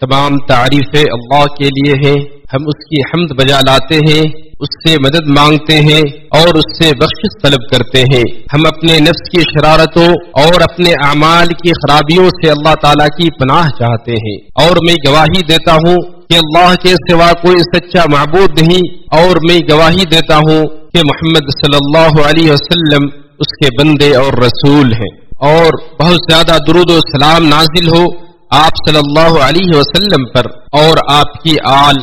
تمام تعریفیں اللہ کے لیے ہیں، ہم اس کی حمد بجا لاتے ہیں، اس سے مدد مانگتے ہیں اور اس سے بخشش طلب کرتے ہیں۔ ہم اپنے نفس کی شرارتوں اور اپنے اعمال کی خرابیوں سے اللہ تعالیٰ کی پناہ چاہتے ہیں، اور میں گواہی دیتا ہوں کہ اللہ کے سوا کوئی سچا معبود نہیں، اور میں گواہی دیتا ہوں کہ محمد صلی اللہ علیہ وسلم اس کے بندے اور رسول ہیں۔ اور بہت زیادہ درود و سلام نازل ہو آپ صلی اللہ علیہ وسلم پر اور آپ کی آل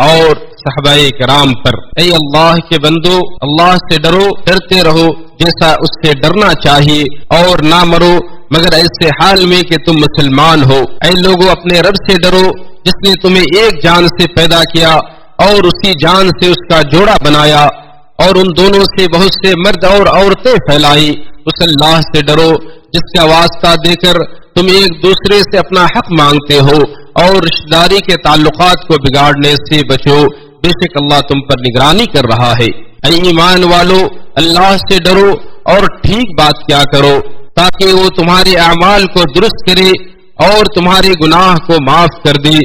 اور صحابہ کرام پر۔ اے اللہ کے بندو، اللہ سے ڈرو، ڈرتے رہو جیسا اس سے ڈرنا چاہیے، اور نہ مرو مگر ایسے حال میں کہ تم مسلمان ہو۔ اے لوگو، اپنے رب سے ڈرو جس نے تمہیں ایک جان سے پیدا کیا اور اسی جان سے اس کا جوڑا بنایا، اور ان دونوں سے بہت سے مرد اور عورتیں پھیلائی۔ اس اللہ سے ڈرو جس کا واسطہ دے کر تم ایک دوسرے سے اپنا حق مانگتے ہو، اور رشتہ داری کے تعلقات کو بگاڑنے سے بچو، بے شک اللہ تم پر نگرانی کر رہا ہے۔ اے ایمان والو، اللہ سے ڈرو اور ٹھیک بات کیا کرو تاکہ وہ تمہارے اعمال کو درست کرے اور تمہارے گناہ کو معاف کر دے،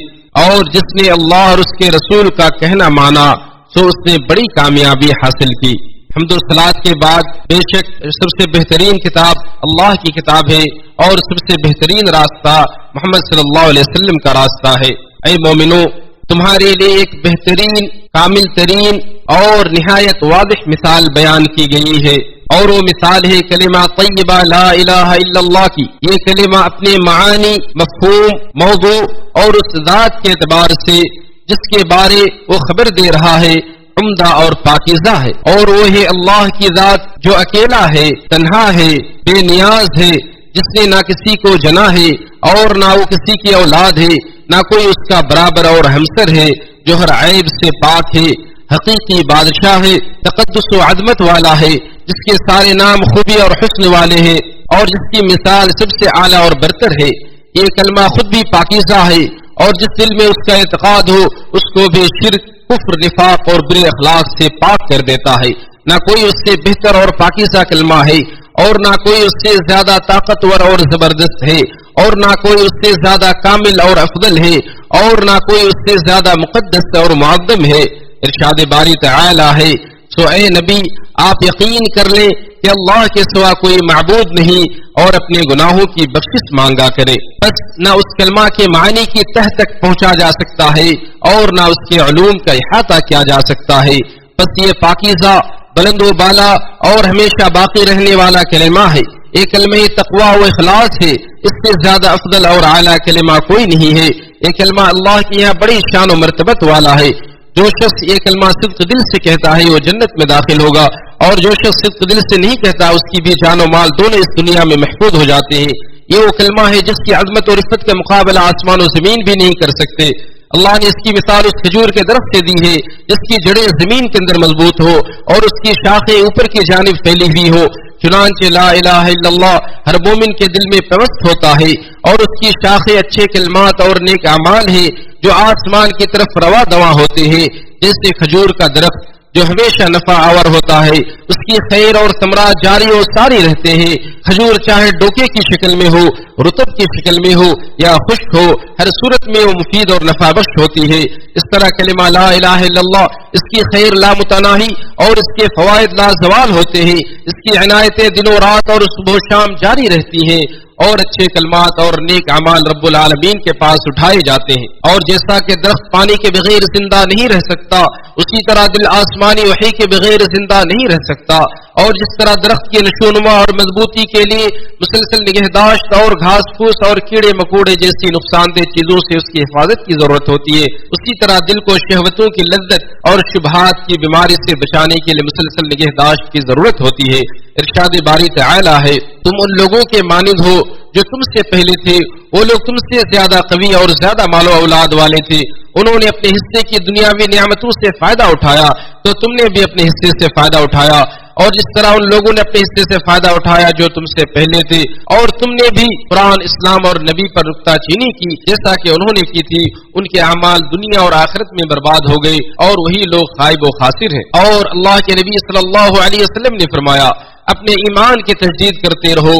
اور جس نے اللہ اور اس کے رسول کا کہنا مانا سو اس نے بڑی کامیابی حاصل کی۔ حمد و صلات کے بعد بے شک سب سے بہترین کتاب اللہ کی کتاب ہے، اور سب سے بہترین راستہ محمد صلی اللہ علیہ وسلم کا راستہ ہے۔ اے مومنو، تمہارے لیے ایک بہترین، کامل ترین اور نہایت واضح مثال بیان کی گئی ہے، اور وہ مثال ہے کلمہ طیبہ لا الہ الا اللہ کی۔ یہ کلمہ اپنے معانی، مفہوم، موضوع اور اس ذات کے اعتبار سے جس کے بارے وہ خبر دے رہا ہے عمدہ اور پاکیزہ ہے، اور وہ ہے اللہ کی ذات جو اکیلا ہے، تنہا ہے، بے نیاز ہے، جس نے نہ کسی کو جنا ہے اور نہ وہ کسی کی اولاد ہے، نہ کوئی اس کا برابر اور ہمسر ہے، جو ہر عیب سے پاک ہے، حقیقی بادشاہ ہے، تقدس و عظمت والا ہے، جس کے سارے نام خوبی اور حسن والے ہیں، اور جس کی مثال سب سے اعلیٰ اور برتر ہے۔ یہ کلمہ خود بھی پاکیزہ ہے، اور جس دل میں اس کا اعتقاد ہو اس کو بھی شرک، کفر، نفاق اور برے اخلاق سے پاک کر دیتا ہے۔ نہ کوئی اس سے بہتر اور پاکیزہ کلمہ ہے، اور نہ کوئی اس سے زیادہ طاقتور اور زبردست ہے، اور نہ کوئی اس سے زیادہ کامل اور افضل ہے، اور نہ کوئی اس سے زیادہ مقدس اور معظم ہے۔ ارشاد باری تعالی ہے، سو اے نبی آپ یقین کر لیں کہ اللہ کے سوا کوئی معبود نہیں، اور اپنے گناہوں کی بخشش مانگا کرے۔ بس نہ اس کلمہ کے معنی کی تہ تک پہنچا جا سکتا ہے، اور نہ اس کے علوم کا احاطہ کیا جا سکتا ہے۔ بس یہ پاکیزہ، بلند و بالا اور ہمیشہ باقی رہنے والا کلمہ ہے۔ ایک کلمہ تقویٰ و اخلاص ہے، اس سے زیادہ افضل اور اعلیٰ کلمہ کوئی نہیں ہے۔ یہ کلمہ اللہ کے یہاں بڑی شان و مرتبت والا ہے۔ جو شخص یہ کلمہ صدق دل سے کہتا ہے وہ جنت میں داخل ہوگا، اور جو شخص صدق دل سے نہیں کہتا اس کی بھی جان و مال دونوں اس دنیا میں محفوظ ہو جاتے ہیں۔ یہ وہ کلمہ ہے جس کی عظمت اور عفت کا مقابلہ آسمان و زمین بھی نہیں کر سکتے۔ اللہ نے اس کی مثال اس کھجور کے درخت سے دی ہے جس کی جڑیں زمین کے اندر مضبوط ہو اور اس کی شاخیں اوپر کی جانب پھیلی ہوئی ہو۔ چنانچہ لا الہ الا اللہ ہر مومن کے دل میں پیوست ہوتا ہے، اور اس کی شاخیں اچھے کلمات اور نیک اعمال ہیں جو آسمان کی طرف رواں دواں ہوتے ہیں، جیسے کھجور کا درخت جو ہمیشہ نفع آور ہوتا ہے، اس کی خیر اور ثمرات جاری و ساری رہتے ہیں۔ کھجور چاہے ڈوکے کی شکل میں ہو، رطب کی شکل میں ہو یا خشک ہو، ہر صورت میں وہ مفید اور نفع بخش ہوتی ہے۔ اس طرح کلمہ لا الہ الا اللہ، اس کی خیر لامتناہی اور اس کے فوائد لازوال ہوتے ہیں۔ اس کی عنایتیں دن و رات اور صبح و شام جاری رہتی ہیں، اور اچھے کلمات اور نیک اعمال رب العالمین کے پاس اٹھائے جاتے ہیں۔ اور جیسا کہ درخت پانی کے بغیر زندہ نہیں رہ سکتا، اسی طرح دل آسمانی وحی کے بغیر زندہ نہیں رہ سکتا۔ اور جس طرح درخت کی نشوونما اور مضبوطی کے لیے مسلسل نگہداشت اور گھاس پھوس اور کیڑے مکوڑے جیسی نقصان دہ چیزوں سے اس کی حفاظت کی ضرورت ہوتی ہے، اسی طرح دل کو شہوتوں کی لذت اور شبہات کی بیماری سے بچانے کے لیے مسلسل نگہداشت کی ضرورت ہوتی ہے۔ ارشاد باری تعالی ہے، تم ان لوگوں کے مانند ہو جو تم سے پہلے تھے، وہ لوگ تم سے زیادہ قوی اور زیادہ مال و اولاد والے تھے، انہوں نے اپنے حصے کی دنیاوی نعمتوں سے فائدہ اٹھایا تو تم نے بھی اپنے حصے سے فائدہ اٹھایا، اور جس طرح ان لوگوں نے اپنے حصے سے فائدہ اٹھایا جو تم سے پہلے تھے، اور تم نے بھی قرآن، اسلام اور نبی پر نکتہ چینی کی جیسا کہ انہوں نے کی تھی، ان کے اعمال دنیا اور آخرت میں برباد ہو گئے، اور وہی لوگ خائب و خاسر ہیں۔ اور اللہ کے نبی صلی اللہ علیہ وسلم نے فرمایا، اپنے ایمان کی تجدید کرتے رہو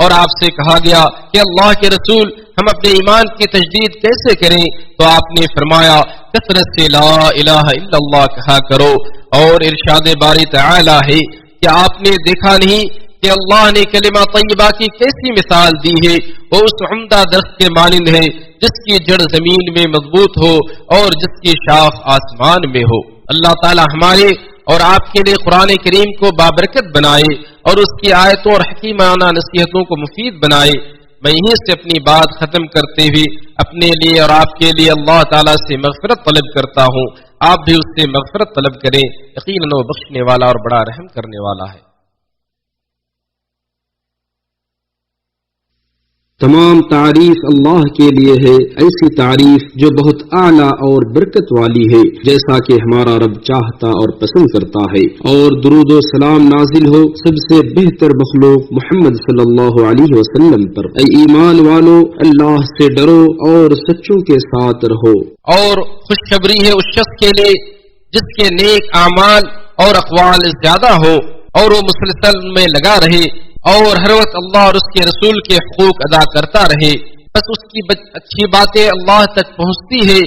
اور آپ سے کہا گیا کہ اللہ کے رسول ہم اپنے ایمان کی تجدید کیسے کریں؟ تو آپ نے فرمایا کثرت سے لا الہ الا اللہ کہا کرو۔ اور ارشاد باری تعالی ہے کہ آپ نے دیکھا نہیں کہ اللہ نے کلمہ طیبہ کی کیسی مثال دی ہے؟ وہ اس عمدہ درخت کے مانند ہے جس کی جڑ زمین میں مضبوط ہو اور جس کی شاخ آسمان میں ہو۔ اللہ تعالی ہمارے اور آپ کے لیے قرآن کریم کو بابرکت بنائے اور اس کی آیتوں اور حکیمانہ نصیحتوں کو مفید بنائے۔ میں یہیں سے اپنی بات ختم کرتے ہوئے اپنے لیے اور آپ کے لیے اللہ تعالیٰ سے مغفرت طلب کرتا ہوں۔ آپ بھی اس سے مغفرت طلب کریں، یقیناً وہ بخشنے والا اور بڑا رحم کرنے والا ہے۔ تمام تعریف اللہ کے لیے ہے، ایسی تعریف جو بہت اعلیٰ اور برکت والی ہے، جیسا کہ ہمارا رب چاہتا اور پسند کرتا ہے۔ اور درود و سلام نازل ہو سب سے بہتر مخلوق محمد صلی اللہ علیہ وسلم پر۔ اے ایمان والو، اللہ سے ڈرو اور سچوں کے ساتھ رہو۔ اور خوشخبری ہے اس شخص کے لیے جس کے نیک اعمال اور اقوال زیادہ ہو اور وہ مسلسل میں لگا رہے اور ہر وقت اللہ اور اس کے رسول کے حقوق ادا کرتا رہے، بس اس کی اچھی باتیں اللہ تک پہنچتی ہے۔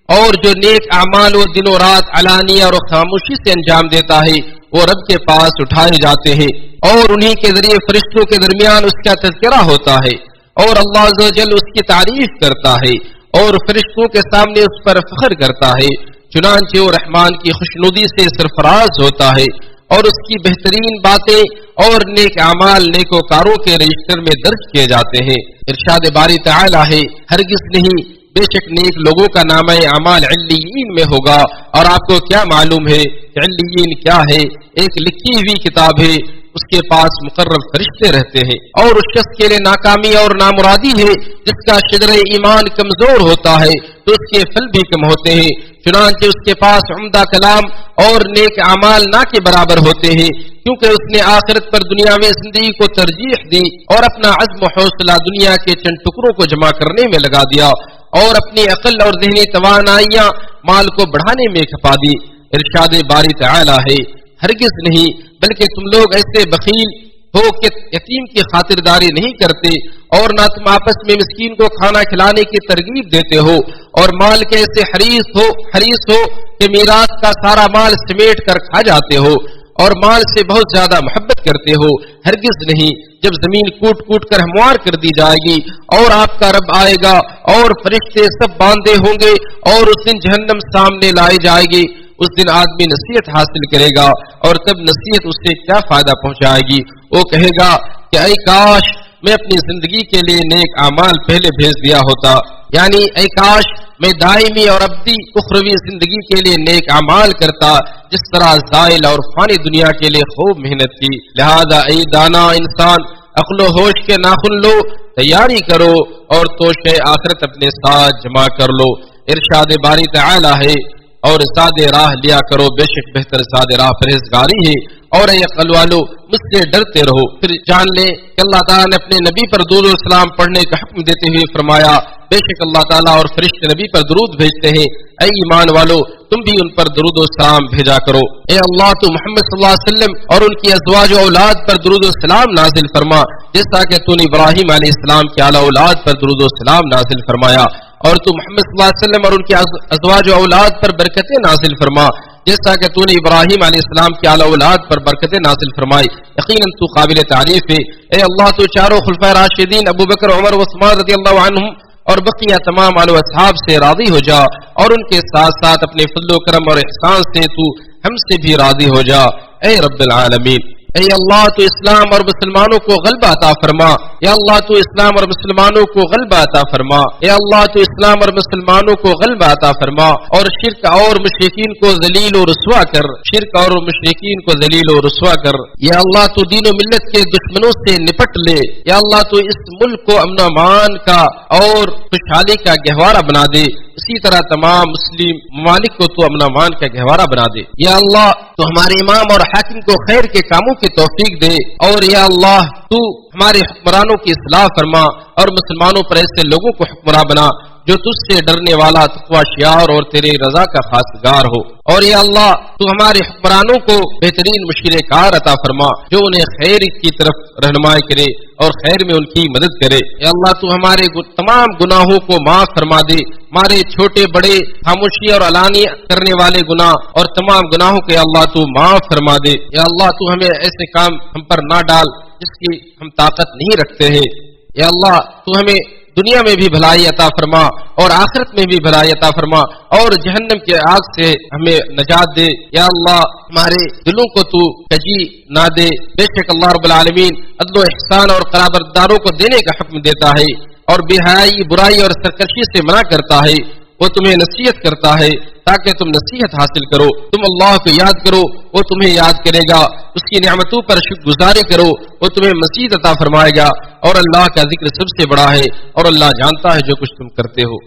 اور جو نیک اعمال وہ دن و رات علانیہ اور خاموشی سے انجام دیتا ہے وہ رب کے پاس اٹھائے جاتے ہیں اور انہی کے ذریعے فرشتوں کے درمیان اس کا تذکرہ ہوتا ہے اور اللہ عز و جل اس کی تعریف کرتا ہے اور فرشتوں کے سامنے اس پر فخر کرتا ہے۔ چنانچہ وہ رحمان کی خوشنودی سے سرفراز ہوتا ہے اور اس کی بہترین باتیں اور نیک اعمال نیکوکاروں کے رجسٹر میں درج کیے جاتے ہیں۔ ارشاد باری تعالی ہے ہرگز نہیں، بے شک نیک لوگوں کا نام اعمال علیین میں ہوگا۔ اور آپ کو کیا معلوم ہے کہ علیین کیا ہے؟ ایک لکھی ہوئی کتاب ہے، اس کے پاس مقرر فرشتے رہتے ہیں۔ اور اس شخص کے لیے ناکامی اور نامرادی ہے جس کا شجر ایمان کمزور ہوتا ہے تو اس کے پھل بھی کم ہوتے ہیں۔ چنانچہ اس کے پاس عمدہ کلام اور نیک اعمال نہ کے برابر ہوتے ہیں، کیونکہ اس نے آخرت پر دنیا میں زندگی کو ترجیح دی اور اپنا عزم و حوصلہ دنیا کے چند ٹکڑوں کو جمع کرنے میں لگا دیا اور اپنی عقل اور ذہنی توانائیاں مال کو بڑھانے میں کھپا دی۔ ارشاد باری تعالی ہے ہرگز نہیں، بلکہ تم لوگ ایسے بخیل ہو کہ یتیم کی خاطرداری نہیں کرتے اور نہ تم آپس میں مسکین کو کھانا کھلانے کی ترغیب دیتے ہو اور مال کے ایسے حریص ہو کہ میراث کا سارا مال سمیٹ کر کھا جاتے ہو اور مال سے بہت زیادہ محبت کرتے ہو۔ ہرگز نہیں، جب زمین کوٹ کوٹ کر ہموار کر دی جائے گی اور آپ کا رب آئے گا اور فرشتے سب باندھے ہوں گے اور اس دن جہنم سامنے لائی جائے گی، اس دن آدمی نصیحت حاصل کرے گا اور تب نصیحت اس سے کیا فائدہ پہنچائے گی؟ وہ کہے گا کہ اے کاش میں اپنی زندگی کے لیے نیک اعمال پہلے بھیج دیا ہوتا، یعنی اے کاش میں دائمی اور ابدی اخروی زندگی کے لیے نیک اعمال کرتا جس طرح زائل اور فانی دنیا کے لیے خوب محنت کی۔ لہذا اے دانا انسان، عقل و ہوش کے ناخن لو، تیاری کرو اور توشے آخرت اپنے ساتھ جمع کر لو۔ ارشاد باری تعالی ہے اور زاد راہ لیا کرو، بے شک بہتر زاد راہ پرہیزگاری ہے۔ اور اے عقل والو مجھ سے ڈرتے رہو۔ پھر جان لیں کہ اللہ تعالیٰ نے اپنے نبی پر درود و سلام پڑھنے کا حکم دیتے ہوئے فرمایا بے شک اللہ تعالیٰ اور فرشتے نبی پر درود بھیجتے ہیں، اے ایمان والو تم بھی ان پر درود و سلام بھیجا کرو۔ اے اللہ تو محمد صلی اللہ علیہ وسلم اور ان کی ازواج و اولاد پر درود و سلام نازل فرما، جیسا کہ تو نے ابراہیم علیہ السلام کی اعلیٰ اولاد پر درود و سلام نازل فرمایا، اور تو محمد صلی اللہ علیہ وسلم اور ان کی ازواج و اولاد پر برکتیں نازل فرما، جیسا کہ تو نے ابراہیم علیہ السلام کی اعلیٰ اولاد پر برکتیں نازل فرمائی۔ یقیناً تو قابل تعریف ہے۔ اے اللہ تو چاروں خلفائے راشدین ابو بکر، عمر و عثمان رضی اللہ عنہم اور بقیہ تمام آل و اصحاب سے راضی ہو جا، اور ان کے ساتھ ساتھ اپنے فضل و کرم اور احسان سے تو ہم سے بھی راضی ہو جا، اے رب العالمین۔ اے اللہ تو اسلام اور مسلمانوں کو غلبہ عطا فرما، یا اللہ تو اسلام اور مسلمانوں کو غلبہ عطا فرما، یا اللہ تو اسلام اور مسلمانوں کو غلبہ عطا فرما، اور شرک اور مشرکین کو ذلیل و رسوا کر، شرک اور مشرکین کو ذلیل و رسوا کر۔ یا اللہ تو دین و ملت کے دشمنوں سے نپٹ لے، یا اللہ تو اس ملک کو امن و امان کا اور خوشحالی کا گہوارہ بنا دے، اسی طرح تمام مسلم ممالک کو تو امن و امان کا گہوارہ بنا دے۔ یا اللہ تو ہمارے امام اور حاکم کو خیر کے کاموں کی توفیق دے، اور یا اللہ تو ہمارے حکمرانوں کی اصلاح فرما اور مسلمانوں پر ایسے لوگوں کو حکمراں بنا جو تجھ سے ڈرنے والا، تقوی شیار اور تیرے رضا کا خاصگار ہو۔ اور یا اللہ تو ہمارے حکمرانوں کو بہترین مشیر کار عطا فرما جو انہیں خیر کی طرف رہنمائی کرے اور خیر میں ان کی مدد کرے. یا اللہ تو ہمارے تمام گناہوں کو معاف فرما دے، ہمارے چھوٹے بڑے خاموشی اور علانی کرنے والے گناہ اور تمام گناہوں کے اللہ تو معاف فرما دے. یا اللہ تو ہمیں ایسے کام ہم پر نہ ڈال جس کی ہم طاقت نہیں رکھتے ہیں. یا اللہ تو ہمیں دنیا میں بھی بھلائی عطا فرما اور آخرت میں بھی بھلائی عطا فرما اور جہنم کے آگ سے ہمیں نجات دے. یا اللہ ہمارے دلوں کو تو کجی نہ دے. بے شک اللہ رب العالمین عدل و احسان اور قرابت داروں کو دینے کا حکم دیتا ہے اور بے حیائی، برائی اور سرکشی سے منع کرتا ہے. وہ تمہیں نصیحت کرتا ہے تاکہ تم نصیحت حاصل کرو. تم اللہ کو یاد کرو، وہ تمہیں یاد کرے گا. اس کی نعمتوں پر شکر گزاری کرو، وہ تمہیں مزید عطا فرمائے گا. اور اللہ کا ذکر سب سے بڑا ہے اور اللہ جانتا ہے جو کچھ تم کرتے ہو.